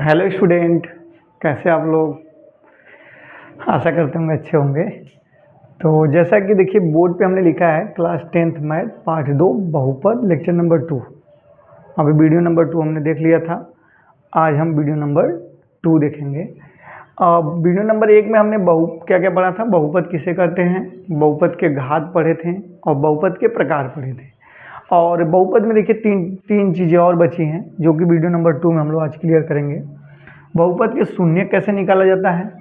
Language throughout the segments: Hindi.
हेलो स्टूडेंट, कैसे आप लोग। आशा करते होंगे अच्छे होंगे। तो जैसा कि देखिए बोर्ड पे हमने लिखा है क्लास 10th मैथ पार्ट 2 बहुपद लेक्चर नंबर 2। अभी वीडियो नंबर 2 हमने देख लिया था। आज हम वीडियो नंबर 2 देखेंगे। वीडियो नंबर 1 में हमने क्या क्या पढ़ा था, बहुपद किसे कहते हैं, बहुपद के घात पढ़े थे और बहुपद के प्रकार पढ़े थे। और बहुपद में देखिए तीन चीज़ें और बची हैं जो कि वीडियो नंबर 2 में हम लोग आज क्लियर करेंगे। बहुपद के शून्य कैसे निकाला जाता है,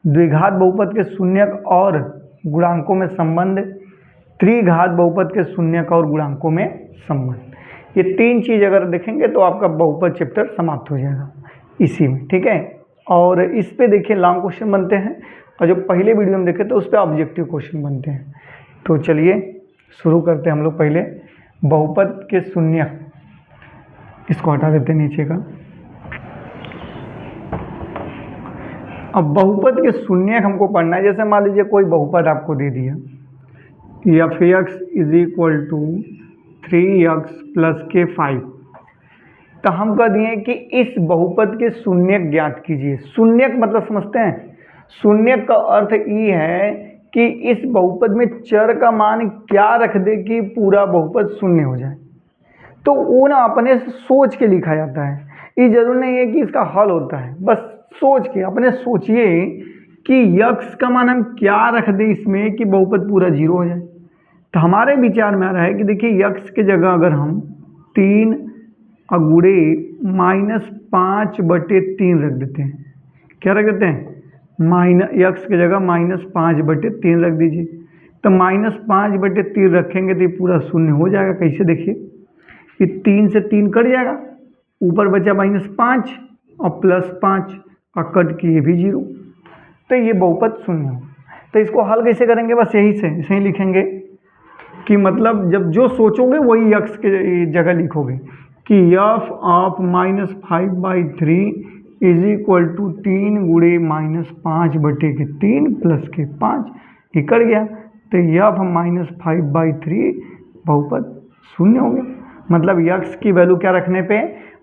द्विघात बहुपद के शून्यक और गुणांकों में संबंध, त्रिघात बहुपद के शून्यक और गुणांकों में संबंध, ये तीन चीज़ अगर देखेंगे तो आपका बहुपद चैप्टर समाप्त हो जाएगा इसी में, ठीक है। और इस पे देखिए लॉन्ग क्वेश्चन बनते हैं और जो पहले वीडियो में देखे तो उस पर ऑब्जेक्टिव क्वेश्चन बनते हैं। तो चलिए शुरू करते हैं हम लोग। पहले बहुपद के शून्यक, इसको हटा देते हैं नीचे का। अब बहुपद के शून्यक हमको पढ़ना है। जैसे मान लीजिए कोई बहुपद आपको दे दिया, f x is equal to 3x plus के 5, तो हम कह दिए कि इस बहुपद के शून्यक ज्ञात कीजिए। शून्यक मतलब समझते हैं, शून्यक का अर्थ ये है कि इस बहुपद में चर का मान क्या रख दे कि पूरा बहुपद शून्य हो जाए। तो वो ना अपने सोच के लिखा जाता है, ये जरूर नहीं है कि इसका हल होता है, बस सोच के अपने सोचिए कि यक्स का मान हम क्या रख दें इसमें कि बहुपद पूरा जीरो हो जाए। तो हमारे विचार में आ रहा है कि देखिए यक्स के जगह अगर हम 3 गुणे -5/3 रख देते हैं, क्या रख देते हैं, यक्स के जगह -5/3 रख दीजिए। तो -5/3 रखेंगे तो ये पूरा शून्य हो जाएगा। कैसे देखिए, ये 3 से 3 कट जाएगा, ऊपर बचा -5 और +5 और कट किए भी 0, तो ये बहुपद शून्य हो। तो इसको हल कैसे करेंगे, बस यही से ऐसे ही लिखेंगे कि मतलब जब जो सोचोगे वही यक्स के जगह लिखोगे कि f of -5/3 is equal to 3 गुणे -5/3 प्लस के 5, ये कट गया। तो f -5/3 बहुपद शून्य हो गया। मतलब यक्स की वैल्यू क्या रखने पे,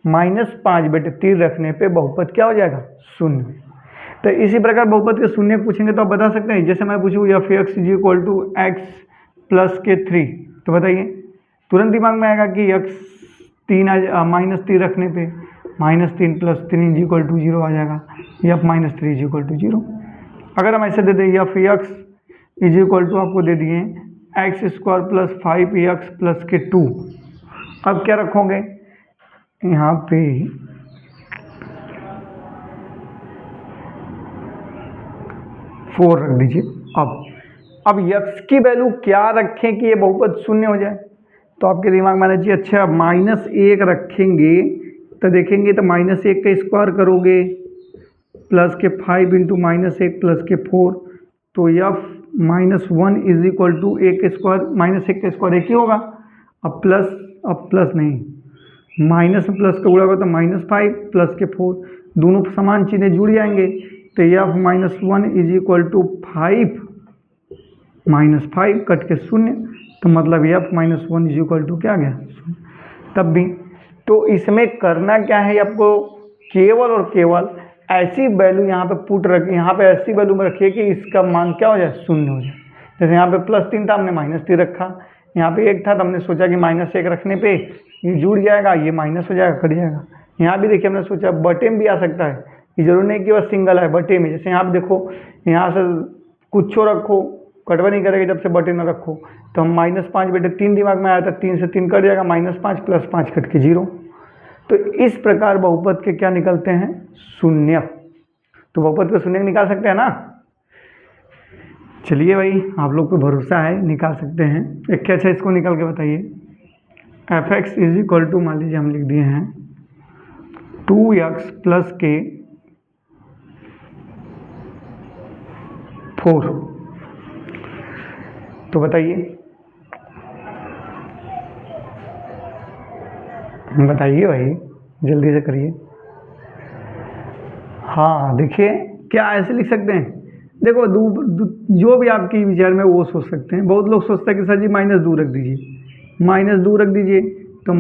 -5/3 रखने पे बहुपद क्या हो जाएगा, शून्य। तो इसी प्रकार बहुपद के शून्य पूछेंगे तो आप बता सकते हैं। जैसे मैं पूछूँ f x is equal to x plus के 3, तो बताइए तुरंत दिमाग में आएगा कि यक्स -3 रखने पे -3 + 3 इज इक्वल टू 0 आ जाएगा, एफ -3 इज इक्वल टू 0। अगर हम ऐसे दे दें f x is equal to आपको दे दिए x² + 5x प्लस के 2, अब क्या रखोगे यहाँ पे, फोर रख दीजिए। अब यक्स की वैल्यू क्या रखें कि ये बहुपद शून्य हो जाए, तो आपके दिमाग में आना चाहिए अच्छा -1 रखेंगे तो देखेंगे तो -1 का स्क्वायर करोगे प्लस के 5 × -1 प्लस के 4, तो यफ -1 इज इक्वल टू 1 का स्क्वायर 1 ही होगा। अब प्लस नहीं, माइनस में प्लस का गुणा होगा तो -5 प्लस के 4, दोनों समान चीज़ें जुड़ जाएंगे। तो f -1 is equal to 5 -5 cut के 0, तो मतलब यफ -1 इज इक्वल टू क्या आ गया, तब भी। तो इसमें करना क्या है आपको, केवल और केवल ऐसी वैल्यू यहाँ पे पुट रख, यहाँ पे ऐसी वैल्यू में रखिए कि इसका मान क्या हो जाए, शून्य हो जाए। जैसे यहाँ पे +3 था, हमने -3 रखा, यहाँ पे 1 था तो हमने सोचा कि -1 रखने पे ये जुड़ जाएगा, ये माइनस हो जाएगा, कट जाएगा। यहाँ भी देखिए हमने सोचा बटे में भी आ सकता है, ये जरूर नहीं कि बस सिंगल है, बटे में। जैसे यहाँ पे देखो, यहाँ से कुछ रखो, कटवा नहीं करेगा जब से बटे न रखो। तो हम -5/3 दिमाग में आया था, 3 से 3 कट जाएगा, -5 + 5 कट के 0। तो इस प्रकार बहुपद के क्या निकलते हैं, शून्य। तो बहुपद के शून्य निकाल सकते हैं ना। चलिए भाई, आप लोग को भरोसा है, निकाल सकते हैं। एक अच्छा इसको निकाल के बताइए। F x is equal to, मान लीजिए हम लिख दिए हैं 2x प्लस के 4, तो बताइए भाई, जल्दी से करिए। हाँ देखिए, क्या ऐसे लिख सकते हैं, देखो जो भी आपके विचार में वो सोच सकते हैं। बहुत लोग सोचते हैं कि सर जी -2 रख दीजिए, -2 रख दीजिए, तो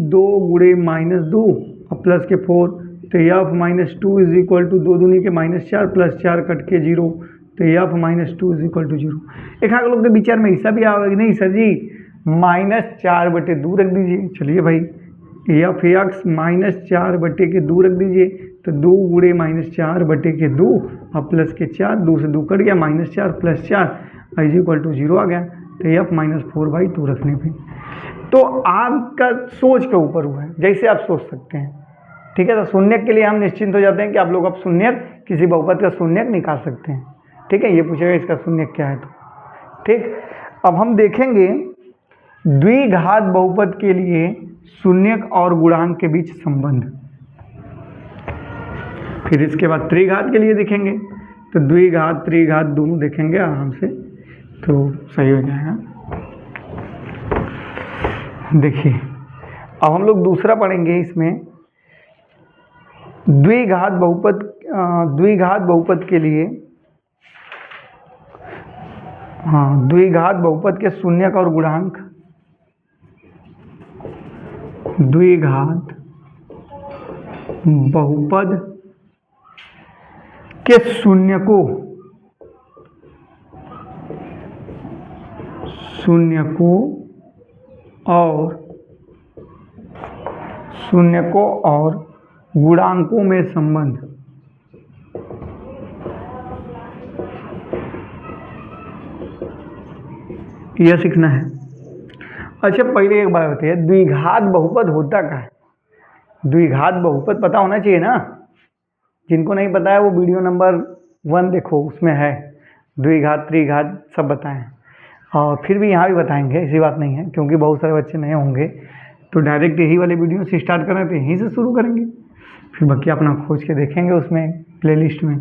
2 गुणे -2 और प्लस के 4, तो f minus two is equal to 2 दूनी के -4 प्लस 4 कट के 0, तो f minus two is equal to 0। एक हाँ लोग के विचार में ऐसा भी आएगा कि नहीं सर जी -4/2 रख दीजिए। चलिए भाई एफ एक्स -4/2 रख दीजिए, तो 2 गुणे -4/2 और प्लस के 4, 2 से 2 कट गया, -4 प्लस 4 इज इक्वल टू 0 आ गया। तो एफ -4/2 रखने पे तो आपका सोच के ऊपर हुआ है, जैसे आप सोच सकते हैं। ठीक है, तो शून्यक के लिए हम निश्चिंत हो जाते हैं कि आप लोग अब शून्यक किसी बहुपद का शून्यक निकाल सकते हैं। ठीक है, ये पूछेगा इसका शून्यक क्या है तो। ठीक, अब हम देखेंगे द्विघात बहुपद के लिए शून्यक और गुणांक के बीच संबंध। फिर इसके बाद त्रिघात के लिए देखेंगे, तो द्विघात त्रिघात दोनों देखेंगे आराम से, तो सही हो जाएगा। देखिए अब हम लोग दूसरा पढ़ेंगे इसमें, द्विघात बहुपद के लिए, हाँ, द्विघात बहुपद के शून्यक और गुणांक, द्विघात बहुपद के शून्यकों और गुणांकों में संबंध। यह सीखना है। अच्छा पहले एक बात बताइए, द्विघात बहुपद होता क्या है? द्विघात बहुपद पता होना चाहिए ना, जिनको नहीं पता है वो वीडियो नंबर 1 देखो, उसमें है द्विघात त्रिघात सब बताएं। और फिर भी यहाँ भी बताएंगे, ऐसी बात नहीं है, क्योंकि बहुत सारे बच्चे नए होंगे तो डायरेक्ट यही वाले वीडियो से स्टार्ट करें तो यहीं से शुरू करेंगे, फिर बाकी अपना खोज के देखेंगे उसमें प्लेलिस्ट में।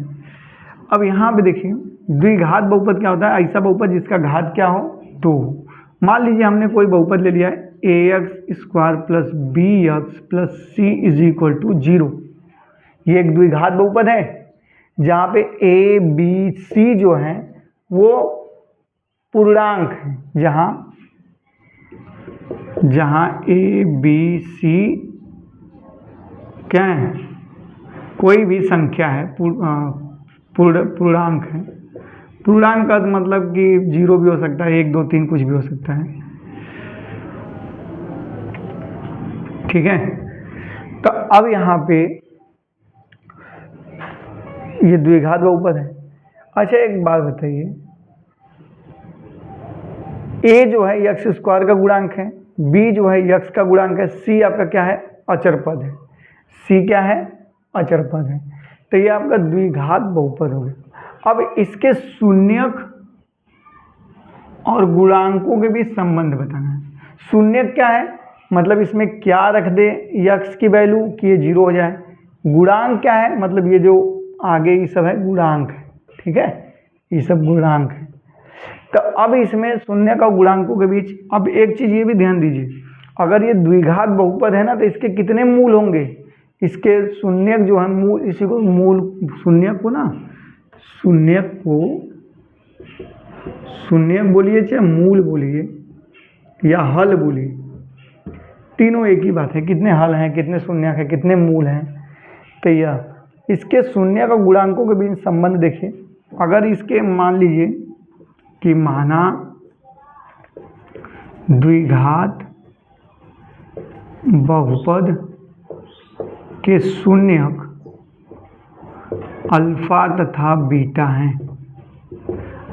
अब यहाँ पे देखिए द्विघात बहुपद क्या होता है? ऐसा बहुपद जिसका घात क्या हो 2। मान लीजिए हमने कोई बहुपद ले लिया है ax² + bx + c is equal to 0। ये एक द्विघात बहुपद है जहाँ पे a b c जो है वो पूर्णांक है, जहाँ a b c क्या है? कोई भी संख्या है, पूर्णांक है। पूर्णांक का मतलब कि 0 भी हो सकता है, 1 2 3 कुछ भी हो सकता है। ठीक है, तो अब यहाँ पे ये द्विघात बहुपद है। अच्छा एक बात बताइए, a जो है x² का गुणांक है, b जो है x का गुणांक है, c आपका क्या है? अचर पद है। c क्या है? अचर पद है। तो ये आपका द्विघात बहुपद हो गया। अब इसके शून्यक और गुणांकों के बीच संबंध बताना है। शून्यक क्या है? मतलब इसमें क्या रख दे x की वैल्यू कि ये 0 हो जाए। गुणांक क्या है? मतलब ये जो आगे ये सब है गुणांक है। ठीक है, ये सब गुणांक है। तो अब इसमें शून्यक और गुणांकों के बीच, अब एक चीज ये भी ध्यान दीजिए, अगर ये द्विघात बहुपद है ना तो इसके कितने मूल होंगे? इसके शून्यक जो है मूल, इसी को मूल, शून्यक बोलिए चाहे मूल बोलिए या हल बोलिए, तीनों एक ही बात है। कितने हल हैं, कितने शून्यक हैं, कितने मूल हैं। तो यह इसके शून्यक और गुणांकों के बीच संबंध देखिए। अगर इसके मान लीजिए कि माना द्विघात बहुपद के शून्यक अल्फा तथा बीटा हैं।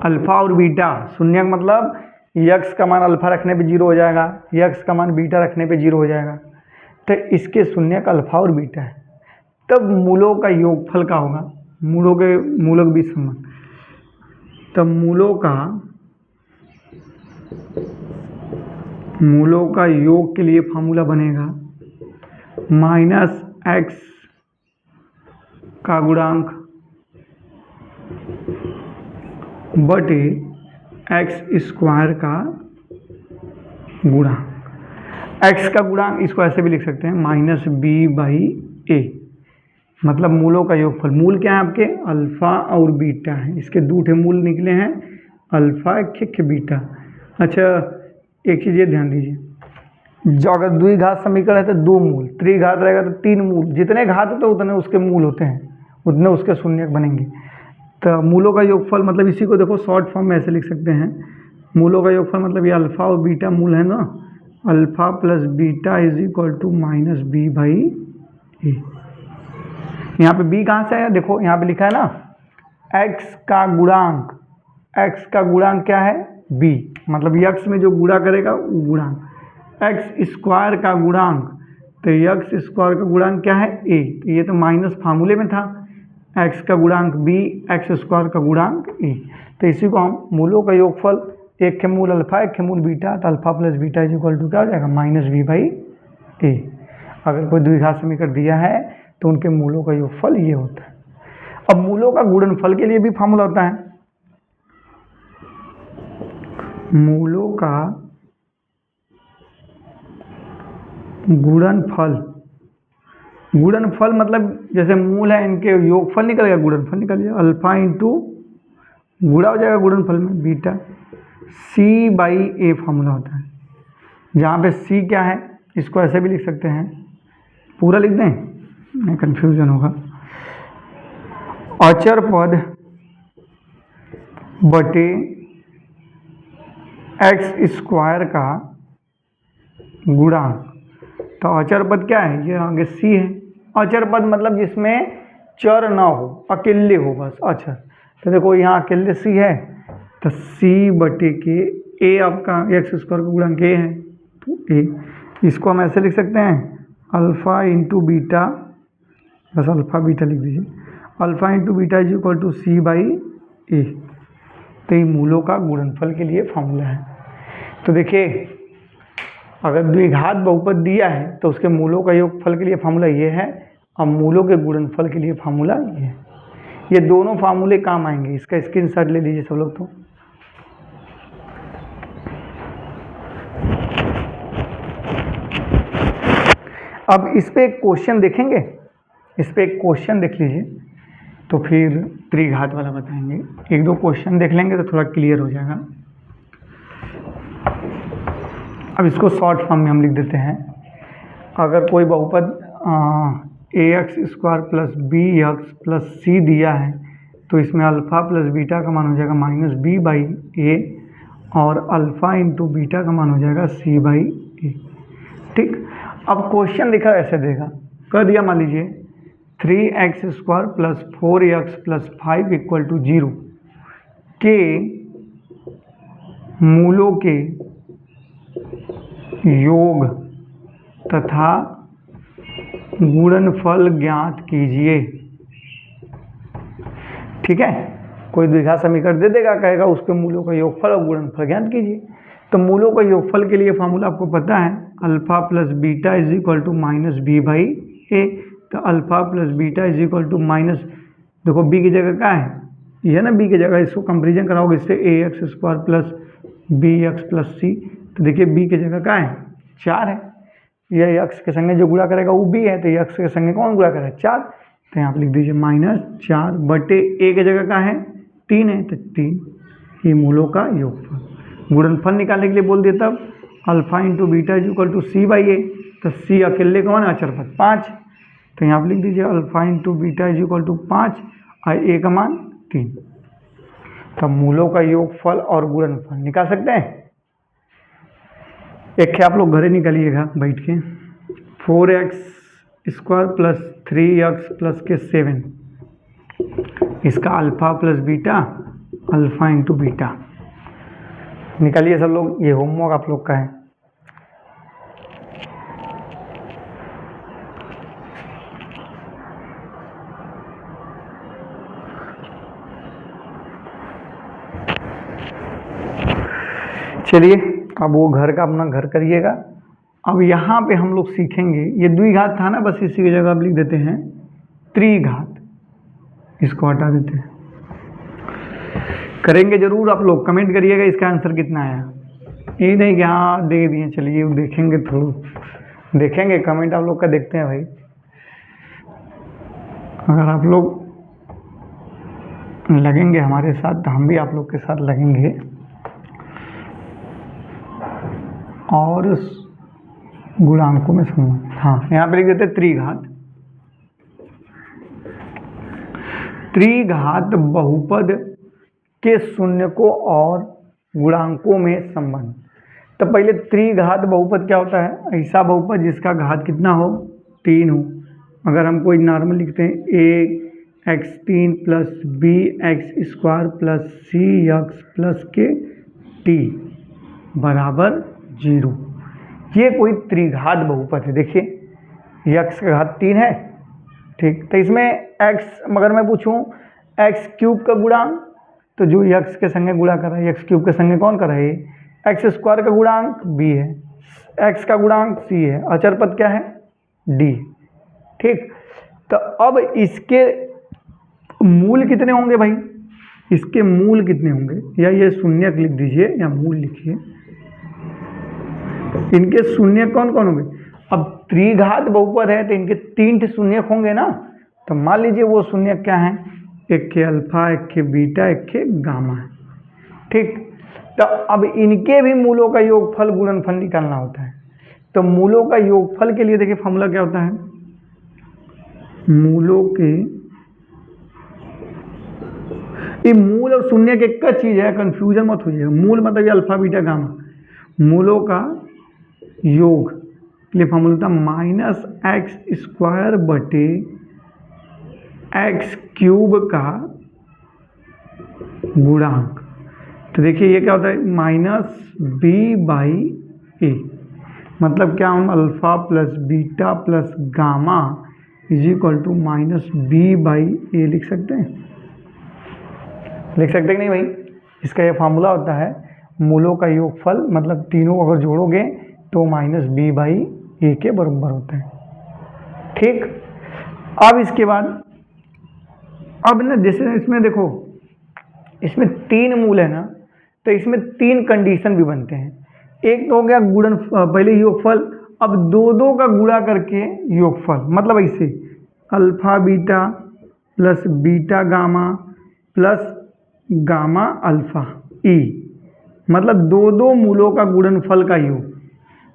अल्फा और बीटा, शून्यक मतलब यक्स का मान अल्फा रखने पे 0 हो जाएगा, यक्स का मान बीटा रखने पे 0 हो जाएगा। तो इसके शून्यक अल्फा और बीटा है। तब मूलों का योगफल का होगा, मूलों के बीच संबंध। तब मूलों का योग के लिए फार्मूला बनेगा -x का गुणांक बटे x² का गुणांक। x का गुणांक इसको ऐसे भी लिख सकते हैं -b/a, मतलब मूलों का योगफल। मूल क्या है आपके? अल्फा और बीटा है। इसके 2 मूल निकले हैं, अल्फा के बीटा। अच्छा एक चीज़ ये ध्यान दीजिए, जो अगर द्विघात समीकरण है तो 2 मूल, त्रिघात रहेगा तो 3 मूल, जितने घात होते हैं उतने उसके मूल होते हैं, उतने उसके शून्यक बनेंगे। तो मूलों का योगफल मतलब इसी को देखो शॉर्ट फॉर्म में ऐसे लिख सकते हैं, मूलों का योगफल मतलब ये अल्फा और बीटा मूल है ना, alpha plus beta is equal to minus B by A. यहाँ पे बी कहाँ से आया, देखो यहाँ पे लिखा है ना एक्स का गुणांक, एक्स का गुणांक क्या है बी, मतलब यक्स में जो गुणा करेगा वो गुणांक, एक्स स्क्वायर का गुणांक, तो एक्स स्क्वायर का गुणांक क्या है ए, तो ये तो माइनस फार्मूले में था, एक्स का गुणांक बी, एक्स स्क्वायर का गुणांक ए, तो इसी को हम मूलों का योगफल, एक के मूल अल्फा एक के मूल बीटा, तो alpha plus beta is equal to क्या हो जाएगा माइनस बी बाई ए। अगर कोई द्विघात समीकरण दिया है तो उनके मूलों का योगफल ये होता है। अब मूलों का गुणनफल के लिए भी फार्मूला होता है, मूलों का गुणनफल, गुणनफल मतलब जैसे मूल है इनके योगफल निकल गया, गुणनफल निकल गया, अल्फा इंटू गुणा हो जाएगा गुणनफल में beta, c by a formula होता है, जहाँ पे सी क्या है इसको ऐसे भी लिख सकते हैं, पूरा लिख दें नहीं कन्फ्यूजन होगा, अचर पद बटे एक्स स्क्वायर का गुणांक, तो अचर पद क्या है, ये आगे सी है, अचर पद मतलब जिसमें चर ना हो, अकेले हो बस अचर, तो देखो यहाँ अकेले सी है, तो सी बटे के ए आपका एक्स स्क्वायर का गुणांक ए है, तो ए, इसको हम ऐसे लिख सकते हैं अल्फ़ा इंटू बीटा, बस अल्फ़ा बीटा लिख दीजिए, alpha into beta is equal to C by A, तो ये मूलों का गुणनफल के लिए फॉर्मूला है। तो देखिए अगर द्विघात बहुपद दिया है तो उसके मूलों का योगफल के लिए फार्मूला ये है, और मूलों के गुणनफल के लिए फार्मूला ये है, ये दोनों फार्मूले काम आएंगे, इसका स्क्रीनशॉट ले लीजिए सब लोग। तो अब इस पे एक क्वेश्चन देखेंगे, इस पे एक क्वेश्चन देख लीजिए तो फिर त्रिघात वाला बताएंगे, एक दो क्वेश्चन देख लेंगे तो थोड़ा क्लियर हो जाएगा। अब इसको शॉर्ट फॉर्म में हम लिख देते हैं, अगर कोई बहुपद A X square plus B X plus C दिया है तो इसमें अल्फ़ा प्लस बीटा का मान हो जाएगा माइनस बी बाई ए, और अल्फ़ा इंटू बीटा का मान हो जाएगा सी बाई ए। ठीक, अब क्वेश्चन लिखा ऐसे देगा, कर दिया मान लीजिए 3x square plus 4x plus 5 equal to 0 के मूलों के योग तथा गुणनफल ज्ञात कीजिए। ठीक है, कोई द्विघात समीकरण दे देगा, कहेगा उसके मूलों का योगफल और गुणनफल ज्ञात कीजिए। तो मूलों का योगफल के लिए फार्मूला आपको पता है, alpha plus beta is equal to minus B by A, तो alpha plus beta is equal to minus, देखो बी की जगह क्या है, ये है ना बी की जगह, इसको कंपेरिजन कराओगे इससे A X square plus B X plus C, तो देखिए बी की जगह क्या है 4 है, यह एक्स के संगे जो गुणा करेगा वो बी है, तो एक्स के संगे कौन गुणा करेगा 4, तो यहाँ पर लिख दीजिए माइनस 4 बटे ए की जगह क्या है 3 है, तो 3 ये मूलों का योगफल। गुणनफल निकालने के लिए बोल दिया तब alpha into beta is equal to C by A, तो सी अकेले कौन है अचर पद 5, तो यहाँ पर लिख दीजिए alpha into beta is equal to 5 और ए का मान 3। तब मूलों का योगफल और गुणनफल निकाल सकते हैं। एक है आप लोग घरे निकालिएगा बैठ के, 4x square plus 3x plus के 7, इसका alpha plus beta, alpha into beta निकालिए सब लोग, ये होमवर्क आप लोग का है। चलिए अब वो घर का अपना घर करिएगा। अब यहाँ पे हम लोग सीखेंगे, ये द्विघात था ना, बस इसी की जगह आप लिख देते हैं त्रिघात, इसको हटा देते हैं। करेंगे जरूर आप लोग, कमेंट करिएगा इसका आंसर कितना आया, ये नहीं कि हाँ दे दिए, चलिए देखेंगे, थोड़ा देखेंगे, कमेंट आप लोग का देखते हैं भाई। अगर आप लोग लगेंगे हमारे साथ तो हम भी आप लोग के साथ लगेंगे और गुणांकों में संबंध। हाँ, यहाँ पे लिख देते त्रिघात। त्रिघात बहुपद के शून्यकों और गुणांकों में संबंध। तो पहले त्रिघात बहुपद क्या होता है? ऐसा बहुपद जिसका घात कितना हो? 3 हो। अगर हम कोई नॉर्मल लिखते हैं ax3 plus bx² plus cx plus kt बराबर 0, ये कोई त्रिघात बहुपद है। देखिए x का घात 3 है, ठीक। तो इसमें x, मगर मैं पूछूं x³ का गुणांक, तो जो x के संगे गुणा कर रहा है, x³ के संगे कौन कर रहा है? x² का गुणांक b है, x का गुणांक c है, अचर पद क्या है? d, ठीक। तो अब इसके मूल कितने होंगे भाई? इसके मूल कितने होंगे? या ये शून्यक लिख दीजिए या मूल लिखिए। इनके शून्य कौन कौन होंगे? अब त्रिघात बहुपद है तो इनके 3 शून्यक होंगे ना। तो मान लीजिए वो शून्यक क्या है? एक के अल्फा, एक के बीटा, एक के गामा है, ठीक। तो अब इनके भी मूलों का योगफल गुणनफल निकालना होता है। तो मूलों का योगफल के लिए देखिए फॉर्मूला क्या होता है? मूलों के, ये मूल और शून्य के एक चीज है, कंफ्यूजन मत होइएगा। मूल मतलब ये अल्फा बीटा गामा, मूलों का योग के लिए फॉर्मूला था -x² बटे x³ का गुणांक। तो देखिए ये क्या होता है? -b/a, मतलब क्या हम alpha plus beta plus gamma is equal to -b/a लिख सकते हैं? लिख सकते कि नहीं भाई? इसका ये फार्मूला होता है मूलों का योगफल, मतलब तीनों अगर जोड़ोगे तो -b/a के बराबर होता है, ठीक। अब इसके बाद, अब ना जैसे इसमें देखो, इसमें 3 मूल है ना, तो इसमें 3 कंडीशन भी बनते हैं। एक तो हो गया गुणन, पहले योगफल, अब 2 का गुणा करके योगफल, मतलब ऐसे alpha beta plus beta gamma plus gamma alpha ई, मतलब 2 मूलों का गुणनफल का योग।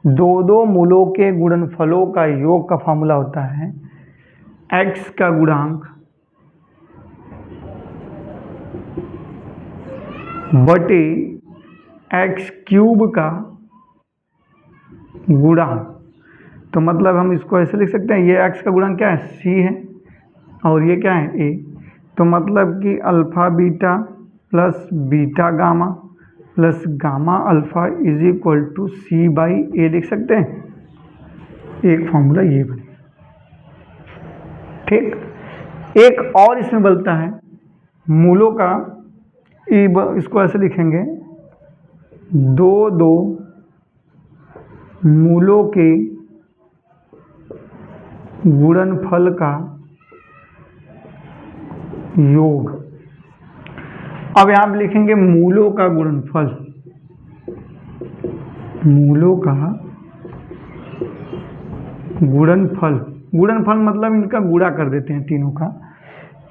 2 मूलों के गुणनफलों का योग का फॉर्मूला होता है x का गुणांक बटे x³ का गुणांक। तो मतलब हम इसको ऐसे लिख सकते हैं, ये x का गुणांक क्या है? c है, और ये क्या है? a। तो मतलब कि alpha beta plus beta gamma plus gamma alpha is equal to c/a लिख सकते हैं। एक फॉर्मूला ये बने, ठीक। एक और इसमें बनता है मूलों का, इसको ऐसे लिखेंगे 2 मूलों के गुणनफल का योग। अब यहां पे लिखेंगे मूलों का गुणनफल, मूलों का गुणनफल। गुणनफल मतलब इनका गुणा कर देते हैं तीनों का।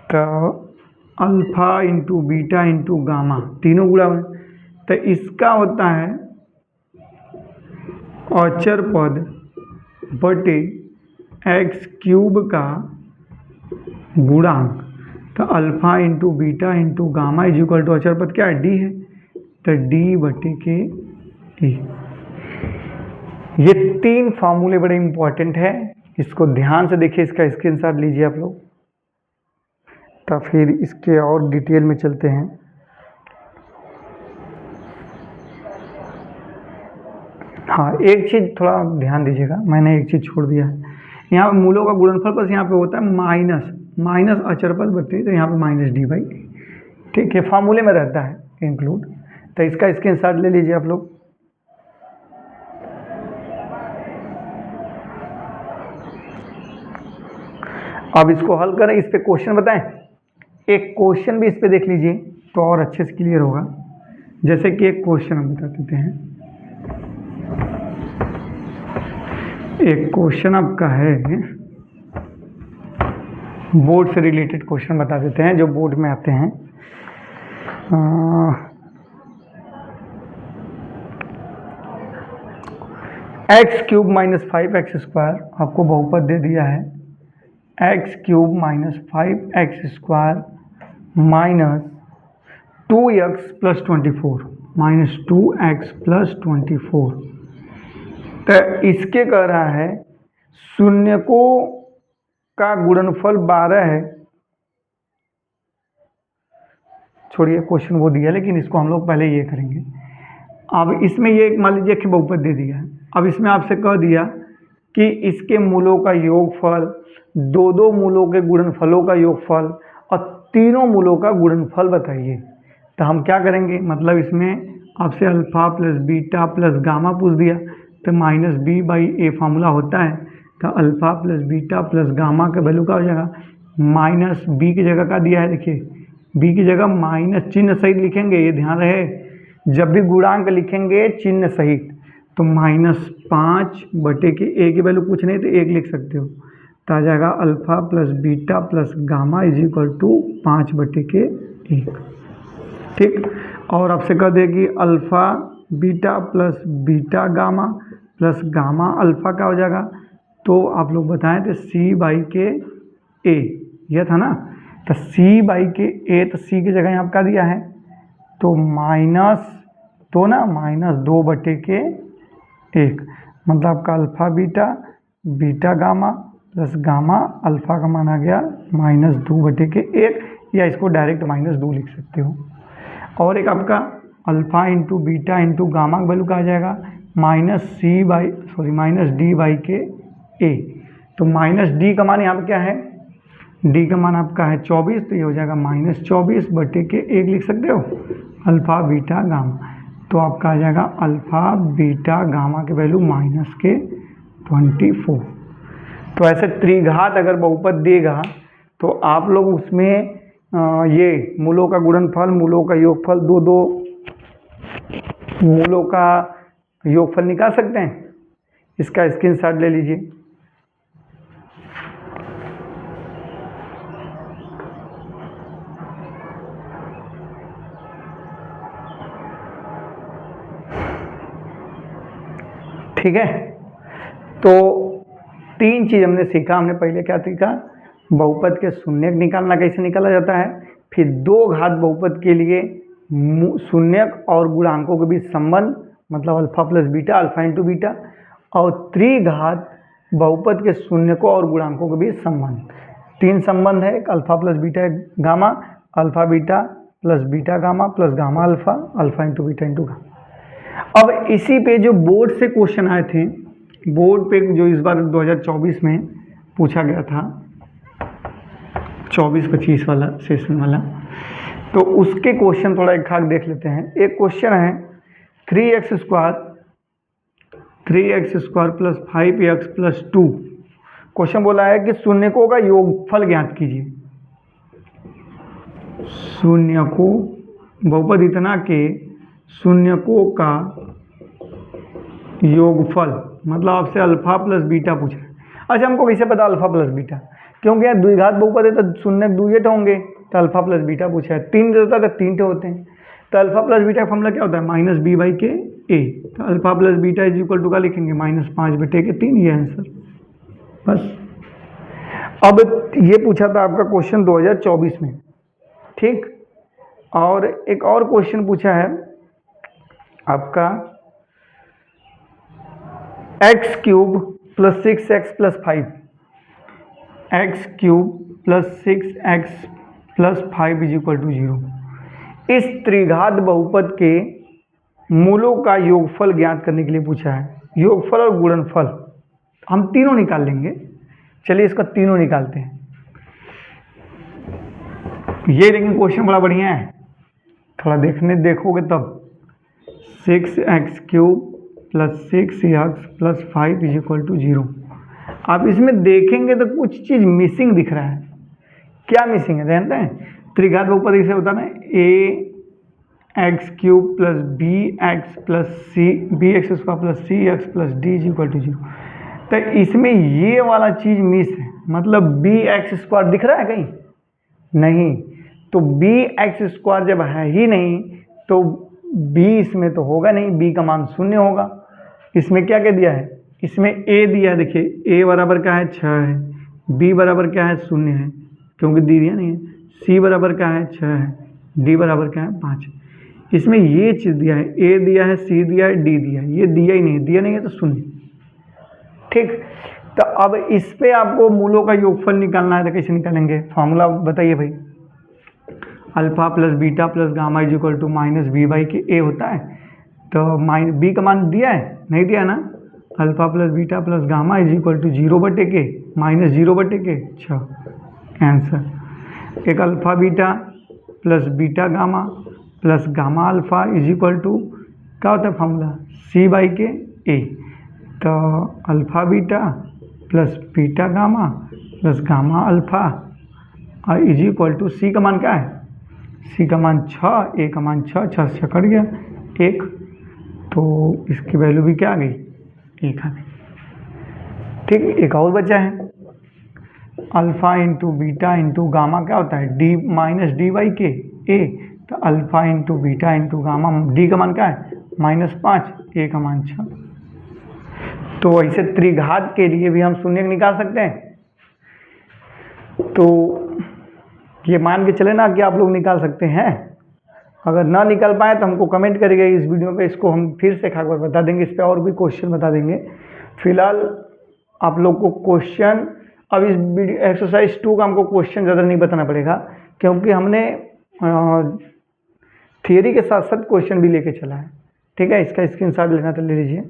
तो alpha into beta into gamma, तीनों गुणा हुए, तो इसका होता है अचर पद बटे x³ का गुणांक। तो alpha into beta into gamma is equal to अचर पद क्या है? d है, तो d/k e। ये 3 फार्मूले बड़े इंपॉर्टेंट है, इसको ध्यान से देखिए, इसका स्क्रीनशॉट लीजिए आप लोग। तो फिर इसके और डिटेल में चलते हैं। हाँ, एक चीज़ थोड़ा ध्यान दीजिएगा, मैंने एक चीज़ छोड़ दिया है। यहाँ मूलों का गुणनफल बस यहाँ पे होता है माइनस अचर पद बटे, तो यहाँ पे -d/a, ठीक है, फार्मूले में रहता है इंक्लूड। तो इसका स्क्रीनशॉट ले लीजिए आप लोग। अब इसको हल करें, इस पे क्वेश्चन बताएं, एक क्वेश्चन भी इस पे देख लीजिए तो और अच्छे से क्लियर होगा। जैसे कि एक क्वेश्चन हम बता देते हैं, एक क्वेश्चन आपका है, बोर्ड से रिलेटेड क्वेश्चन बता देते हैं जो बोर्ड में आते हैं। एक्स क्यूब माइनस 5x² आपको बहुपद दे दिया है x cube minus 5x² minus 2x plus 24 minus 2x plus 24। तो इसके कह रहा है शून्यकों का गुणनफल 12 है। छोड़िए क्वेश्चन वो दिया, लेकिन इसको हम लोग पहले ये करेंगे। अब इसमें ये मान लीजिए कि बहुपद दे दिया है। अब इसमें आपसे कह दिया कि इसके मूलों का योगफल, दो दो मूलों के गुणनफलों का योगफल और तीनों मूलों का गुणनफल बताइए। तो हम क्या करेंगे, मतलब इसमें आपसे alpha plus beta plus gamma पूछ दिया, तो minus B by a formula होता है। तो alpha plus beta plus gamma का वैल्यू क्या हो जाएगा, माइनस बी की जगह क्या दिया है, देखिए बी की जगह माइनस चिन्ह सहित लिखेंगे, ये ध्यान रहे जब भी गुणांक लिखेंगे चिन्ह सहित। तो -5 बटे के ए की वैल्यू कुछ नहीं तो 1 लिख सकते हो। तो आ जाएगा alpha plus beta plus gamma is equal to 5 बटे के 1। ठीक, और आपसे कह दे कि alpha beta plus beta gamma plus gamma alpha क्या हो जाएगा, तो आप लोग बताएं तो सी बाई के ए, यह था ना। तो सी बाई के ए, तो सी की जगह यहाँ क्या दिया है, तो -2 बटे के 1, मतलब आपका alpha beta beta gamma plus gamma alpha का माना गया -2 बटे के 1, या इसको डायरेक्ट -2 लिख सकते हो। और एक आपका alpha into beta into gamma का वैल्यू क्या आ जाएगा, माइनस डी बाई के ए। तो माइनस डी का मान यहाँ पर क्या है, डी का मान आपका है 24, तो ये हो जाएगा -24 बटे के 1 लिख सकते हो अल्फा बीटा गामा। तो आपका आ जाएगा अल्फा बीटा गामा के वैल्यू -24। तो ऐसे त्रिघात अगर बहुपद देगा तो आप लोग उसमें ये मूलों का गुणनफल, मूलों का योगफल, दो मूलों का योगफल निकाल सकते हैं। इसका स्क्रीनशॉट ले लीजिए। ठीक है, तो 3 चीज़ हमने सीखा। हमने पहले क्या सीखा, बहुपद के शून्यक निकालना कैसे निकाला जाता है, फिर 2 घात बहुपद के लिए शून्यक और गुणांकों के बीच संबंध, मतलब alpha plus beta, alpha into beta, और त्रिघात बहुपद के शून्यकों और गुणांकों के बीच संबंध। 3 संबंध है, एक alpha plus beta gamma, alpha beta plus beta gamma plus gamma alpha, alpha into beta into gamma. अब इसी पे जो बोर्ड से क्वेश्चन आए थे, बोर्ड पे जो इस बार 2024 में पूछा गया था, 24-25 वाला सेशन वाला, तो उसके क्वेश्चन थोड़ा एक खाक देख लेते हैं। एक क्वेश्चन है 3x square plus 5x plus 2। Question बोला है कि शून्यकों का योगफल ज्ञात कीजिए। शून्यकों, बहुपद इतना के शून्यकों का योगफल, मतलब आपसे अल्फा प्लस बीटा पूछा है। अच्छा, हमको कैसे पता अल्फा प्लस बीटा, क्योंकि यार द्विघात बहुपद है तो शून्यक दुइये होंगे, तो अल्फा प्लस बीटा पूछा है। 3 होता है तो 3 होते हैं, तो अल्फा प्लस बीटा का फॉर्मूला क्या होता है, -b बाई के ए। तो alpha plus beta is equal to क्या लिखेंगे, -5 बटे के 3, ये आंसर बस। अब ये पूछा था आपका क्वेश्चन 2024 में, ठीक। और एक और क्वेश्चन पूछा है आपका x cube plus 6x plus 5, x cube plus 6x plus 5 is equal to 0। इस त्रिघात बहुपद के मूलों का योगफल ज्ञात करने के लिए पूछा है। योगफल और गुणनफल हम तीनों निकाल लेंगे। चलिए इसका तीनों निकालते हैं। ये लेकिन क्वेश्चन बड़ा बढ़िया है, थोड़ा देखोगे तब। 6x cube plus 6x plus 5 is equal to 0। आप इसमें देखेंगे तो कुछ चीज़ मिसिंग दिख रहा है। क्या मिसिंग है जानते हैं, त्रिघात बहुपद इसे होता है ना, ax cube plus bx plus bx square plus cx plus d is equal to 0। तो इसमें ये वाला चीज़ मिस है, मतलब bx स्क्वायर दिख रहा है कहीं नहीं, तो bx स्क्वायर जब है ही नहीं तो b इसमें तो होगा नहीं, b का मान 0 होगा। इसमें क्या कह दिया है, इसमें ए दिया है, देखिए ए बराबर क्या है 6 है, बी बराबर क्या है 0 है क्योंकि दी दिया नहीं है, सी बराबर क्या है 6 है, डी बराबर क्या है 5 है। इसमें ये चीज़ दिया है, ए दिया है, सी दिया है, डी दिया है, ये दिया ही नहीं, दिया नहीं है तो 0। ठीक, तो अब इस पे आपको मूलों का योगफल निकालना है, तो कैसे निकालेंगे? फॉर्मूला बताइए भाई। Alpha plus beta plus gamma is equal to minus B by के ए होता है, तो बी का मान दिया है, नहीं दिया ना? Alpha plus beta plus gamma is equal to 0/के माइनस 0/के 6 आंसर। एक alpha beta plus beta gamma plus gamma alpha is equal to क्या होता है फॉर्मूला? सी बाई के ए। तो alpha beta plus beta gamma plus gamma alpha is equal to C का मान क्या है? सी का मान 6, ए का मान 6, 6 से कट गया 1, तो इसकी वैल्यू भी क्या आ गई? 1 आ गई। ठीक, एक और बचा है, alpha into beta into gamma क्या होता है? डी माइनस डी बाई के ए। तो alpha into beta into gamma, D का मान क्या है? -5, ए का मान 6। तो ऐसे त्रिघात के लिए भी हम शून्य निकाल सकते हैं। तो ये मान के चले ना कि आप लोग निकाल सकते हैं। अगर ना निकाल पाए तो हमको कमेंट करिएगा इस वीडियो पे, इसको हम फिर से एक बार बता देंगे, इस पर और भी क्वेश्चन बता देंगे। फिलहाल आप लोग को क्वेश्चन, अब इस वीडियो एक्सरसाइज 2 का हमको क्वेश्चन ज़्यादा नहीं बताना पड़ेगा क्योंकि हमने थियरी के साथ साथ क्वेश्चन भी लेके चला है। ठीक है, इसका स्क्रीनशॉट लेना तो ले लीजिए।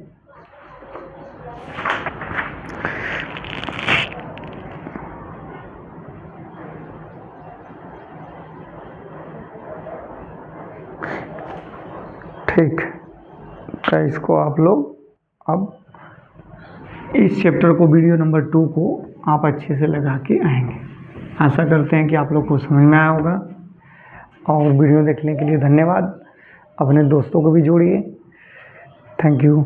ठीक, तो इसको आप लोग अब इस चैप्टर को, वीडियो नंबर 2 को आप अच्छे से लगा के आएंगे। आशा करते हैं कि आप लोग को समझ में आया होगा, और वीडियो देखने के लिए धन्यवाद। अपने दोस्तों को भी जोड़िए। Thank you.